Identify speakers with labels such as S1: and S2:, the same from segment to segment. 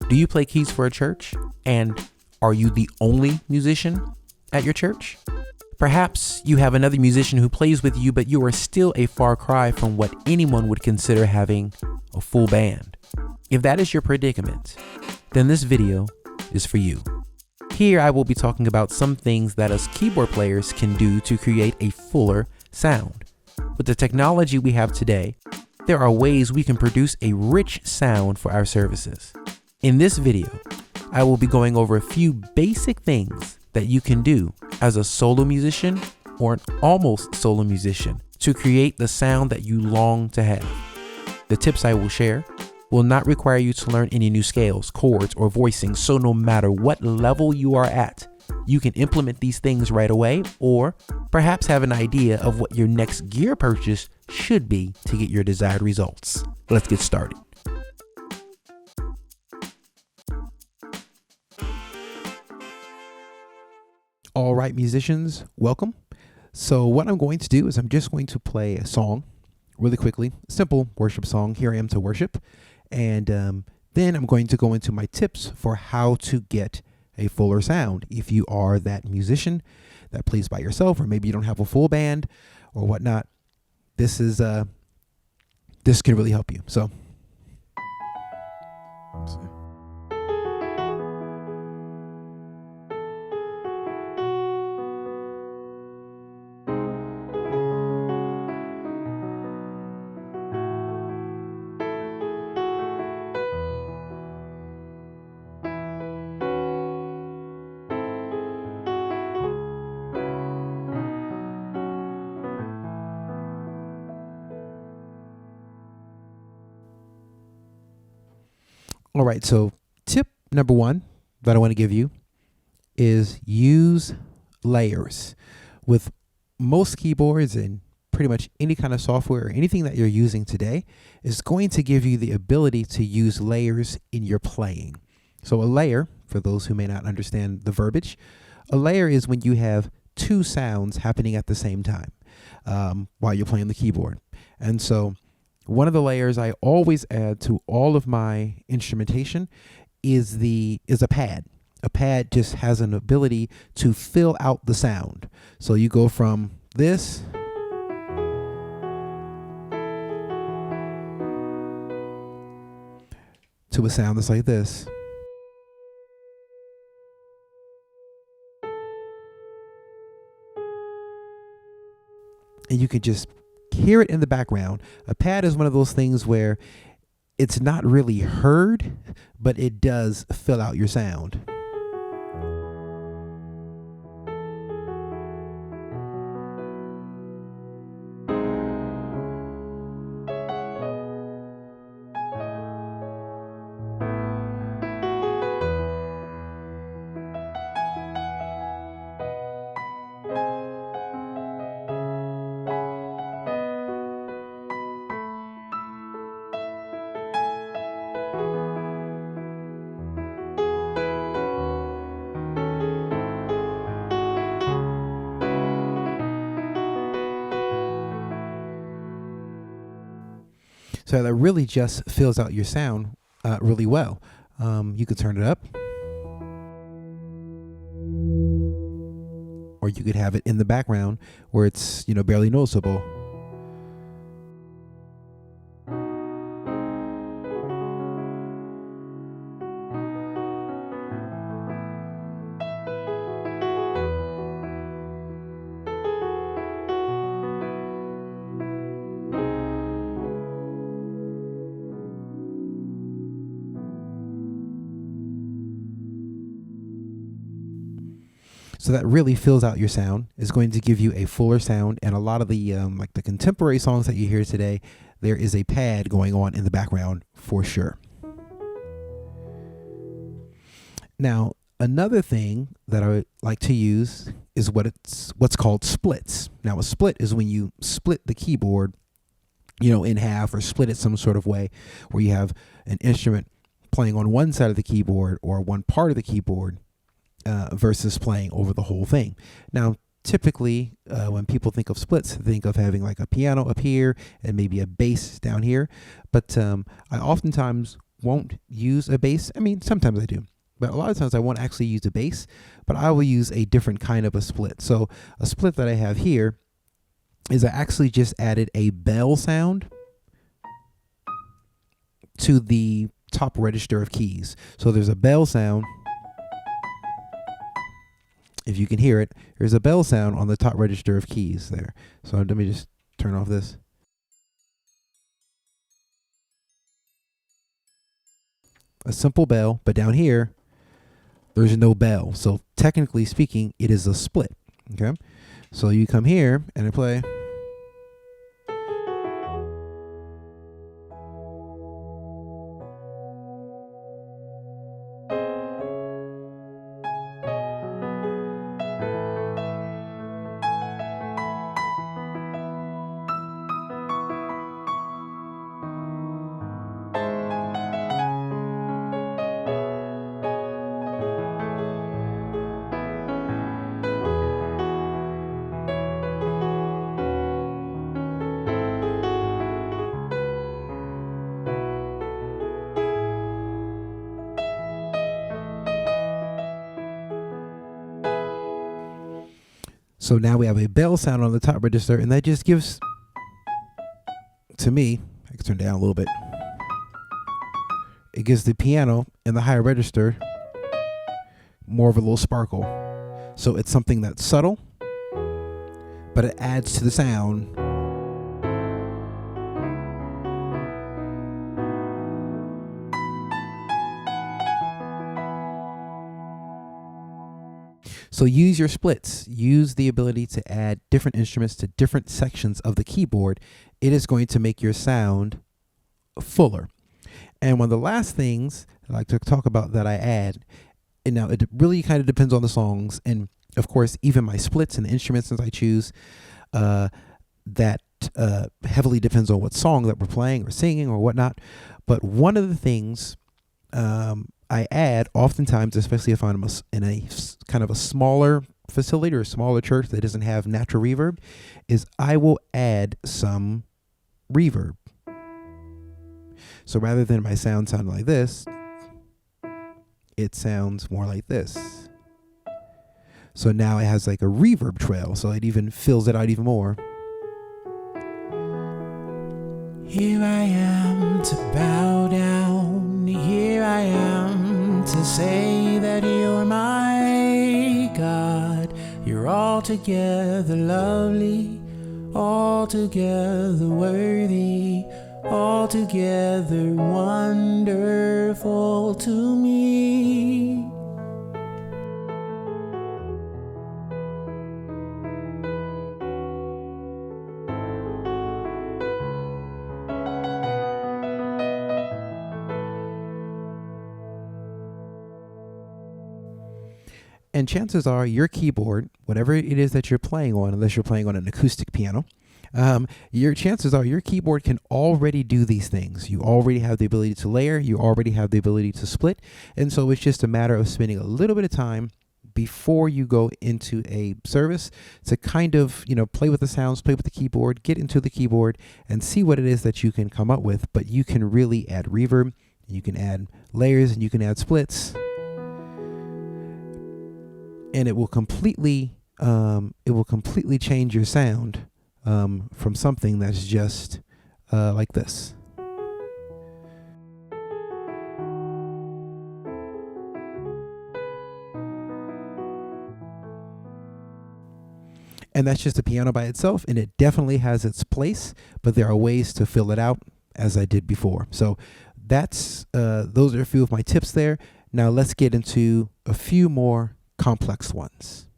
S1: Do you play keys for a church? And are you the only musician at your church? Perhaps you have another musician who plays with you, but you are still a far cry from what anyone would consider having a full band. If that is your predicament, then this video is for you. Here I will be talking about some things that us keyboard players can do to create a fuller sound. With the technology we have today, there are ways we can produce a rich sound for our services. In this video, I will be going over a few basic things that you can do as a solo musician or an almost solo musician to create the sound that you long to have. The tips I will share will not require you to learn any new scales, chords, or voicing, so no matter what level you are at, you can implement these things right away, or perhaps have an idea of what your next gear purchase should be to get your desired results. Let's get started. All right, musicians, welcome. So what I'm going to do is I'm just going to play a song really quickly, a simple worship song, Here I Am to Worship. And then I'm going to go into my tips for how to get a fuller sound. If you are that musician that plays by yourself, or maybe you don't have a full band or whatnot, this can really help you. So let's see. All right, so tip number one that I want to give you is use layers. With most keyboards and pretty much any kind of software or anything that you're using today is going to give you the ability to use layers in your playing. So a layer, for those who may not understand the verbiage, a layer is when you have two sounds happening at the same time while you're playing the keyboard. And so one of the layers I always add to all of my instrumentation is a pad. A pad just has an ability to fill out the sound. So you go from this to a sound that's like this. And you can just hear it in the background. A pad is one of those things where it's not really heard, but it does fill out your sound. So that really just fills out your sound really well. You could turn it up, or you could have it in the background where it's, barely noticeable. So that really fills out your sound. Is going to give you a fuller sound. And a lot of the like the contemporary songs that you hear today, there is a pad going on in the background for sure. Now, another thing that I like to use is what's called splits. Now, a split is when you split the keyboard, in half, or split it some sort of way where you have an instrument playing on one side of the keyboard or one part of the keyboard versus playing over the whole thing. Now, typically, when people think of splits, think of having like a piano up here and maybe a bass down here. But I oftentimes won't use a bass. I mean, sometimes I do, but a lot of times I won't actually use a bass, but I will use a different kind of a split. So a split that I have here is I actually just added a bell sound to the top register of keys. So there's a bell sound. If you can hear it, there's a bell sound on the top register of keys there. So let me just turn off this. A simple bell, but down here, there's no bell. So technically speaking, it is a split. Okay. So you come here and I play. So now we have a bell sound on the top register, and that just gives, to me, I can turn it down a little bit. It gives the piano in the higher register more of a little sparkle. So it's something that's subtle, but it adds to the sound. So use your splits. Use the ability to add different instruments to different sections of the keyboard. It is going to make your sound fuller. And one of the last things I like to talk about that I add, and now it really kind of depends on the songs, and of course even my splits and the instruments that I choose, that heavily depends on what song that we're playing or singing or whatnot. But one of the things I add oftentimes, especially if I'm in a kind of a smaller facility or a smaller church that doesn't have natural reverb, is I will add some reverb. So rather than my sound sounding like this, it sounds more like this. So now it has like a reverb trail, so it even fills it out even more. Here I am to bow down, here I am to say that you're my God. You're altogether lovely, altogether worthy, altogether wonderful to me. And chances are your keyboard, whatever it is that you're playing on, unless you're playing on an acoustic piano, your chances are your keyboard can already do these things. You already have the ability to layer. You already have the ability to split. And so it's just a matter of spending a little bit of time before you go into a service to kind of, play with the sounds, play with the keyboard, get into the keyboard and see what it is that you can come up with. But you can really add reverb, you can add layers, and you can add splits. And it will completely change your sound from something that's just like this. And that's just the piano by itself, and it definitely has its place, but there are ways to fill it out as I did before. So that's those are a few of my tips there. Now let's get into a few more complex ones.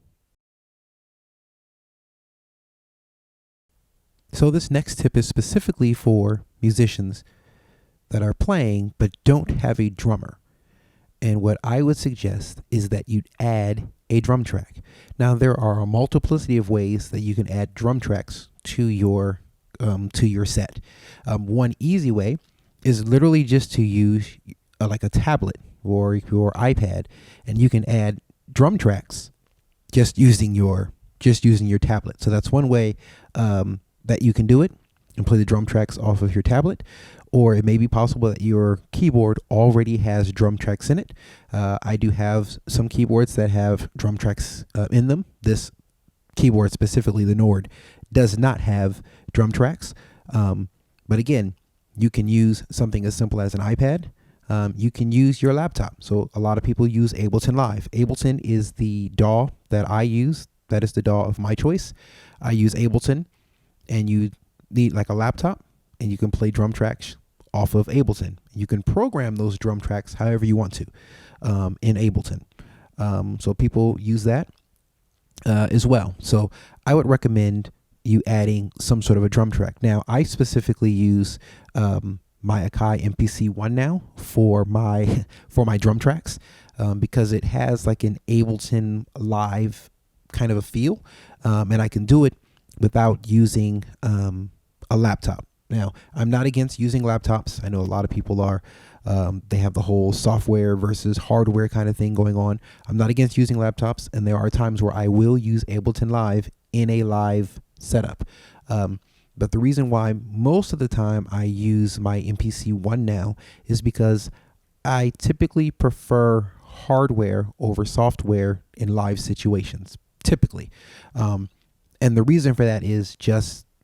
S1: So this next tip is specifically for musicians that are playing but don't have a drummer. And what I would suggest is that you'd add a drum track. Now there are a multiplicity of ways that you can add drum tracks to your set. One easy way is literally just to use like a tablet or your iPad, and you can add drum tracks just using your tablet. So that's one way that you can do it and play the drum tracks off of your tablet. or it may be possible that your keyboard already has drum tracks in it. I do have some keyboards that have drum tracks in them. This keyboard, specifically the Nord, does not have drum tracks. But again, you can use something as simple as an iPad. You can use your laptop. So a lot of people use Ableton Live. Ableton is the DAW that I use. That is the DAW of my choice. I use Ableton, and you need like a laptop, and you can play drum tracks off of Ableton. You can program those drum tracks however you want to in Ableton. So people use that as well. So I would recommend you adding some sort of a drum track. Now, I specifically use my Akai MPC-1 now for my drum tracks because it has like an Ableton Live kind of a feel, and I can do it without using a laptop. Now, I'm not against using laptops. I know a lot of people are. They have the whole software versus hardware kind of thing going on. I'm not against using laptops, and there are times where I will use Ableton Live in a live setup. But the reason why most of the time I use my MPC-1 now is because I typically prefer hardware over software in live situations, typically. And the reason for that is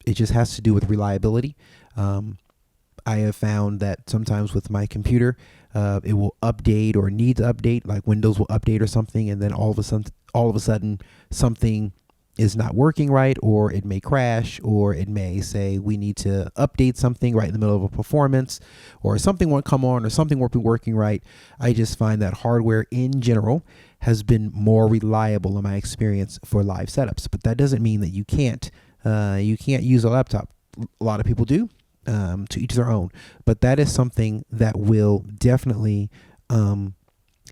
S1: it just has to do with reliability. I have found that sometimes with my computer, it will update or need to update, like Windows will update or something, and then all of a sudden something is not working right, or it may crash, or it may say we need to update something right in the middle of a performance, or something won't come on, or something won't be working right. I just find that hardware in general has been more reliable in my experience for live setups. But that doesn't mean that you can't use a laptop. A lot of people do, to each their own. But that is something that will definitely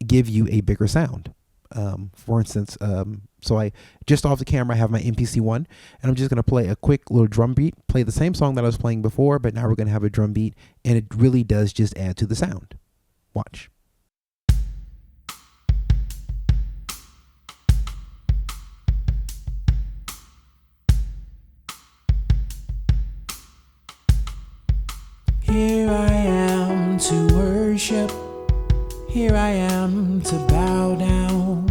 S1: give you a bigger sound. For instance, so I just off the camera, I have my MPC-1, and I'm just going to play a quick little drum beat, play the same song that I was playing before, but now we're going to have a drum beat, and it really does just add to the sound. Watch. Here I am to worship. Here I am to bow down.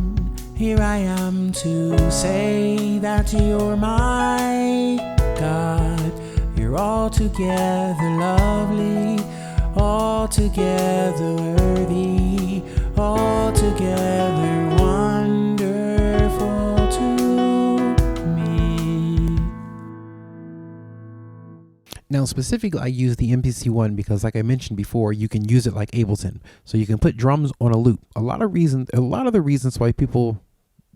S1: Here I am to say that you're my God. You're altogether lovely, altogether worthy, altogether wonderful to me. Now, specifically, I use the MPC-1 because, like I mentioned before, you can use it like Ableton. So you can put drums on a loop. A lot of the reasons why people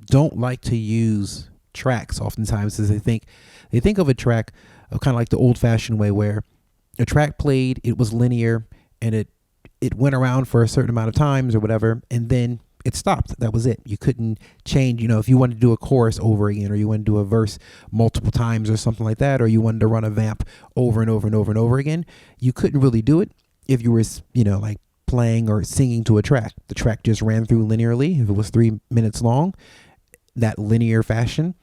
S1: don't like to use tracks oftentimes is they think of a track kind of like the old-fashioned way, where a track played, it was linear, and it went around for a certain amount of times or whatever, and then it stopped. That was it. You couldn't change, if you wanted to do a chorus over again, or you wanted to do a verse multiple times or something like that, or you wanted to run a vamp over and over and over and over again, you couldn't really do it if you were, like playing or singing to a track. The track just ran through linearly. If it was 3 minutes long, in that linear fashion,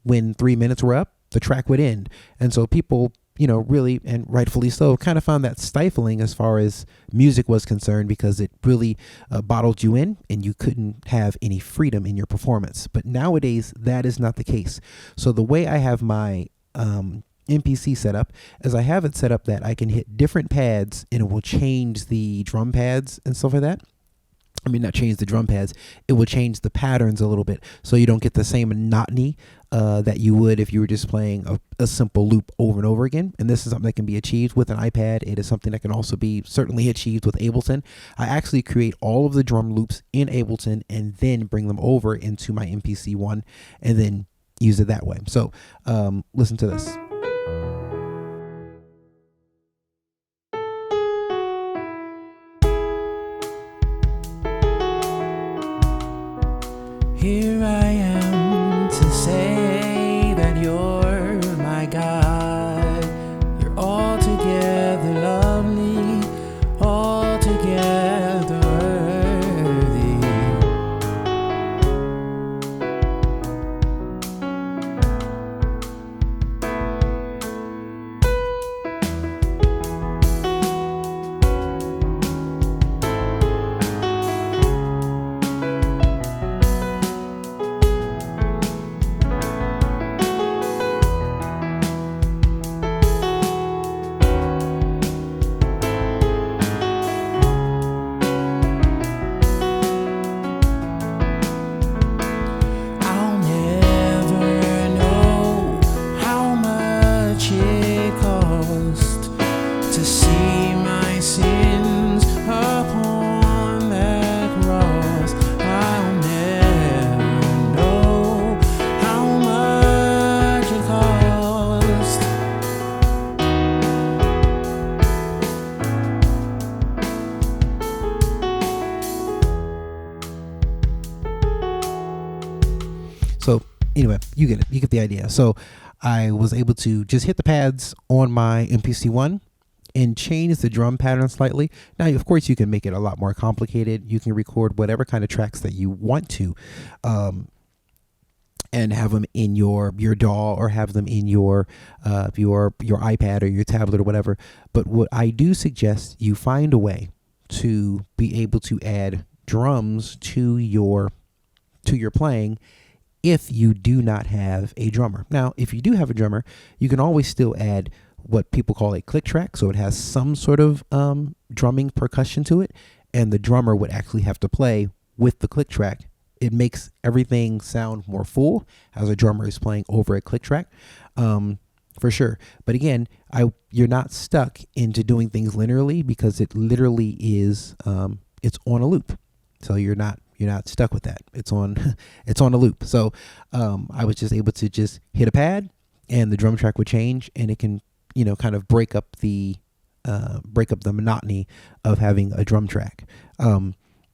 S1: when 3 minutes were up, the track would end. And so people, really, and rightfully so, kind of found that stifling as far as music was concerned, because it really bottled you in and you couldn't have any freedom in your performance. But nowadays, that is not the case. So the way I have my MPC set up is I have it set up that I can hit different pads and it will change the drum pads and stuff like that. I mean, not change the drum pads, it will change the patterns a little bit, so you don't get the same monotony that you would if you were just playing a simple loop over and over again. And this is something that can be achieved with an iPad. It is something that can also be certainly achieved with Ableton. I actually create all of the drum loops in Ableton and then bring them over into my MPC-1 and then use it that way. So listen to this. Here I am to say that you're my God. You're altogether lovely, altogether worthy.
S2: anyway, you get it. You get the idea. So I was able to just hit the pads on my MPC-1 and change the drum pattern slightly. Now, of course, you can make it a lot more complicated. You can record whatever kind of tracks that you want to, and have them in your DAW or have them in your iPad or your tablet or whatever. But what I do suggest, you find a way to be able to add drums to your playing if you do not have a drummer. Now, if you do have a drummer, you can always still add what people call a click track, so it has some sort of drumming percussion to it, and the drummer would actually have to play with the click track. It makes everything sound more full as a drummer is playing over a click track, for sure. But again, you're not stuck into doing things linearly, because it literally is it's on a loop, so you're not stuck with that. It's on it's on a loop. So I was just able to just hit a pad, and the drum track would change, and it can kind of break up the monotony of having a drum track. And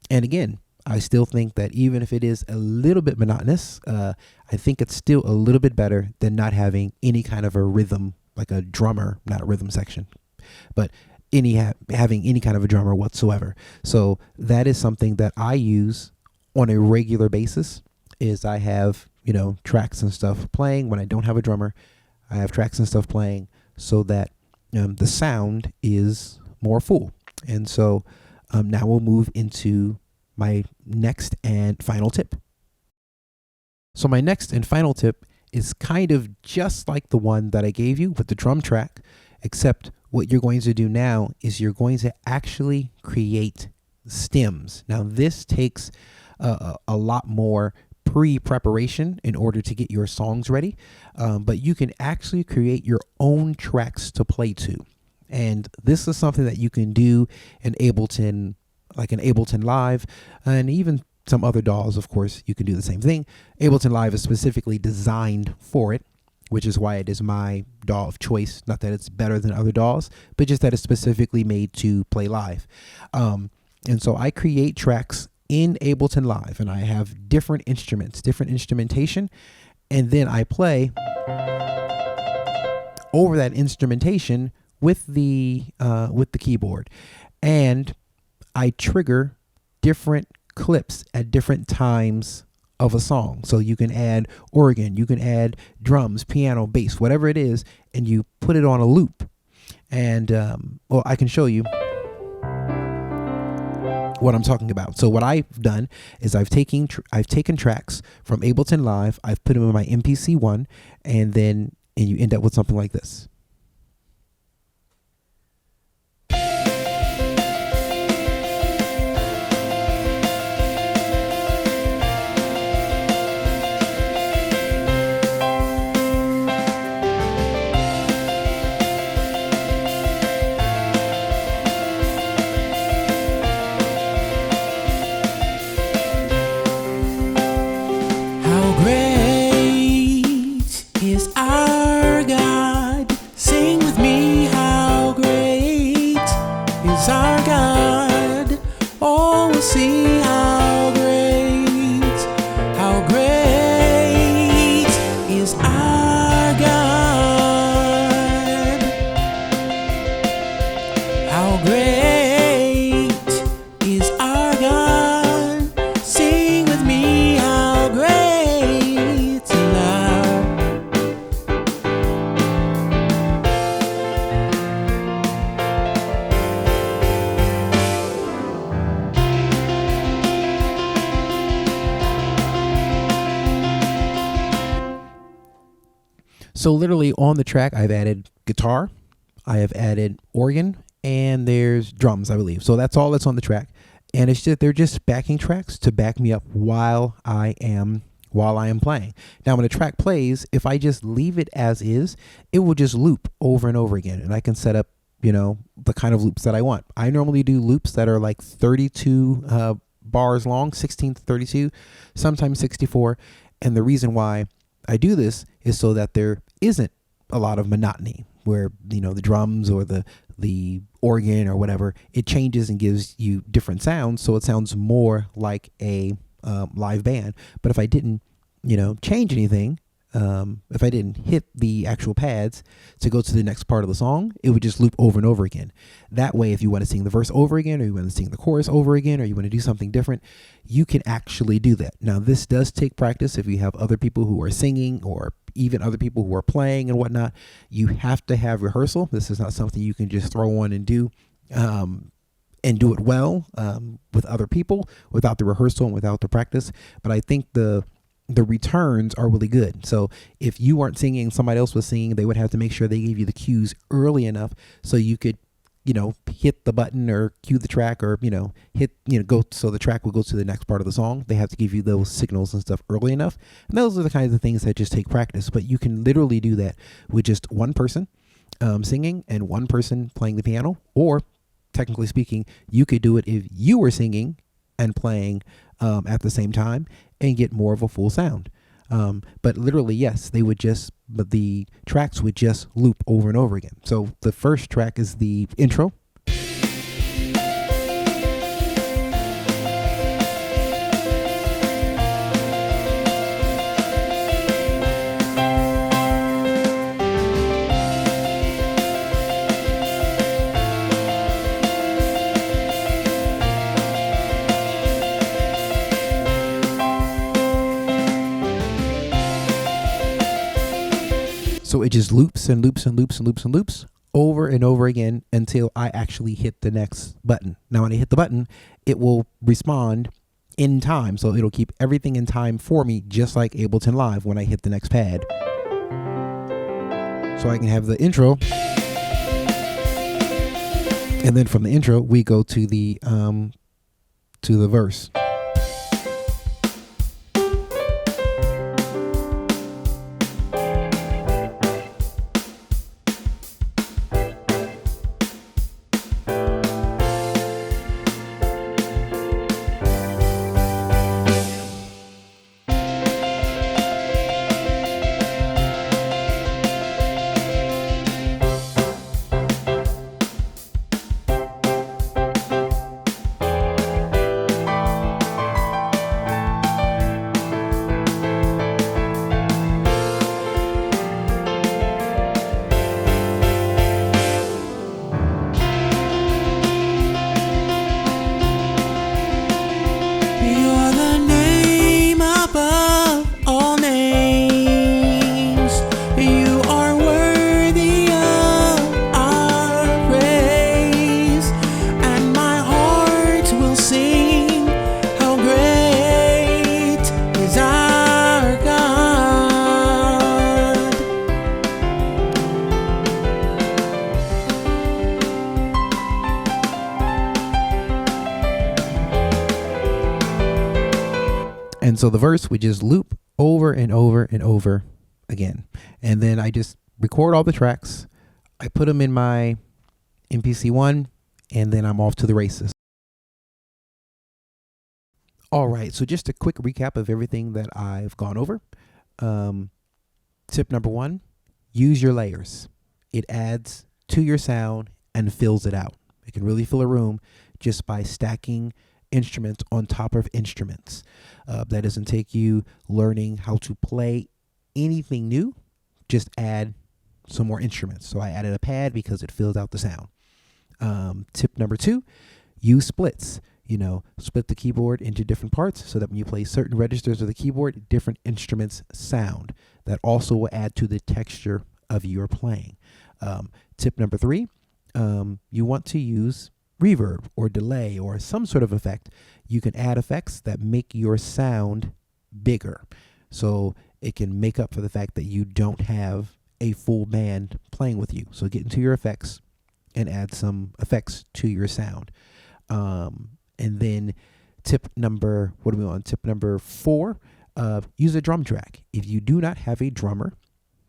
S2: again, I still think that even if it is a little bit monotonous, I think it's still a little bit better than not having any kind of a rhythm, like a drummer, not a rhythm section, but having any kind of a drummer whatsoever. So that is something that I use on a regular basis. Is I have tracks and stuff playing when I don't have a drummer. I have tracks and stuff playing so that the sound is more full. And so now we'll move into my next and final tip. So my next and final tip is kind of just like the one that I gave you with the drum track, except what you're going to do now is you're going to actually create stems. Now this takes a lot more pre-preparation in order to get your songs ready, but you can actually create your own tracks to play to. And this is something that you can do in Ableton, like in Ableton Live, and even some other DAWs, of course, you can do the same thing. Ableton Live is specifically designed for it, which is why it is my DAW of choice. Not that it's better than other DAWs, but just that it's specifically made to play live. And so I create tracks in Ableton Live, and I have different instruments, different instrumentation, and then I play over that instrumentation with the keyboard, and I trigger different clips at different times of a song. So you can add organ, you can add drums, piano, bass, whatever it is, and you put it on a loop. And I can show you what I'm talking about. So what I've done is I've taken tracks from Ableton Live, I've put them in my MPC-1, and you end up with something like this. So literally on the track, I've added guitar, I have added organ, and there's drums, I believe. So that's all that's on the track. And it's just, they're just backing tracks to back me up while I am playing. Now, when a track plays, if I just leave it as is, it will just loop over and over again. And I can set up, the kind of loops that I want. I normally do loops that are like 32 bars long, 16 to 32, sometimes 64. And the reason why I do this is so that there isn't a lot of monotony where, the drums or the organ or whatever, it changes and gives you different sounds. So it sounds more like a live band. But if I didn't change anything, if I didn't hit the actual pads to go to the next part of the song, it would just loop over and over again. That way, if you want to sing the verse over again, or you want to sing the chorus over again, or you want to do something different, you can actually do that. Now, this does take practice. If you have other people who are singing, or even other people who are playing and whatnot, you have to have rehearsal. This is not something you can just throw on and do. And do it well with other people without the rehearsal and without the practice. But I think the returns are really good. So if you weren't singing, somebody else was singing, they would have to make sure they gave you the cues early enough so you could, hit the button or cue the track, or, go, so the track will go to the next part of the song. They have to give you those signals and stuff early enough. And those are the kinds of things that just take practice. But you can literally do that with just one person singing and one person playing the piano. Or technically speaking, you could do it if you were singing and playing at the same time and get more of a full sound. But literally, yes, but the tracks would just loop over and over again. So the first track is the intro. So it just loops and loops and loops and loops and loops over and over again until I actually hit the next button. Now, when I hit the button, it will respond in time. So it'll keep everything in time for me, just like Ableton Live when I hit the next pad. So I can have the intro. And then from the intro, we go to the verse. And so the verse would just loop over and over and over again. And then I just record all the tracks. I put them in my MPC1, and then I'm off to the races. All right, so just a quick recap of everything that I've gone over. Tip number 1, use your layers. It adds to your sound and fills it out. It can really fill a room just by stacking instruments on top of instruments. That doesn't take you learning how to play anything new. Just add some more instruments. So I added a pad because it fills out the sound. Tip number 2, use splits. Split the keyboard into different parts so that when you play certain registers of the keyboard, different instruments sound. That also will add to the texture of your playing. Tip number 3, you want to use reverb or delay or some sort of effect. You can add effects that make your sound bigger. So it can make up for the fact that you don't have a full band playing with you. So get into your effects and add some effects to your sound. And then tip number 4, use a drum track. If you do not have a drummer,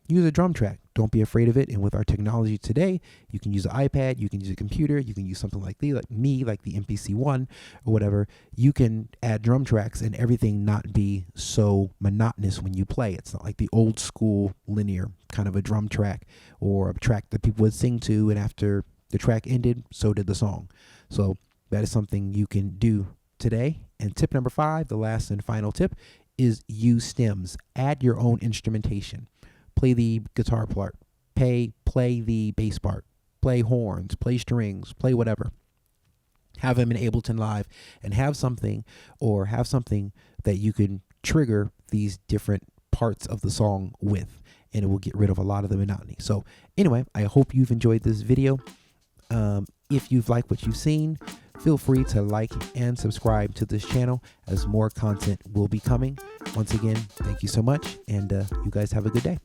S2: use a drum track. Don't be afraid of it. And with our technology today, you can use an iPad, you can use a computer, you can use something like the MPC1 or whatever. You can add drum tracks and everything not be so monotonous when you play. It's not like the old school linear kind of a drum track or a track that people would sing to, and after the track ended, so did the song. So that is something you can do today. And tip number 5, the last and final tip, is use stems. Add your own instrumentation. Play the guitar part. Play the bass part. Play horns. Play strings. Play whatever. Have them in Ableton Live and have something that you can trigger these different parts of the song with, and it will get rid of a lot of the monotony. So anyway, I hope you've enjoyed this video. If you've liked what you've seen, feel free to like and subscribe to this channel as more content will be coming. Once again, thank you so much, and you guys have a good day.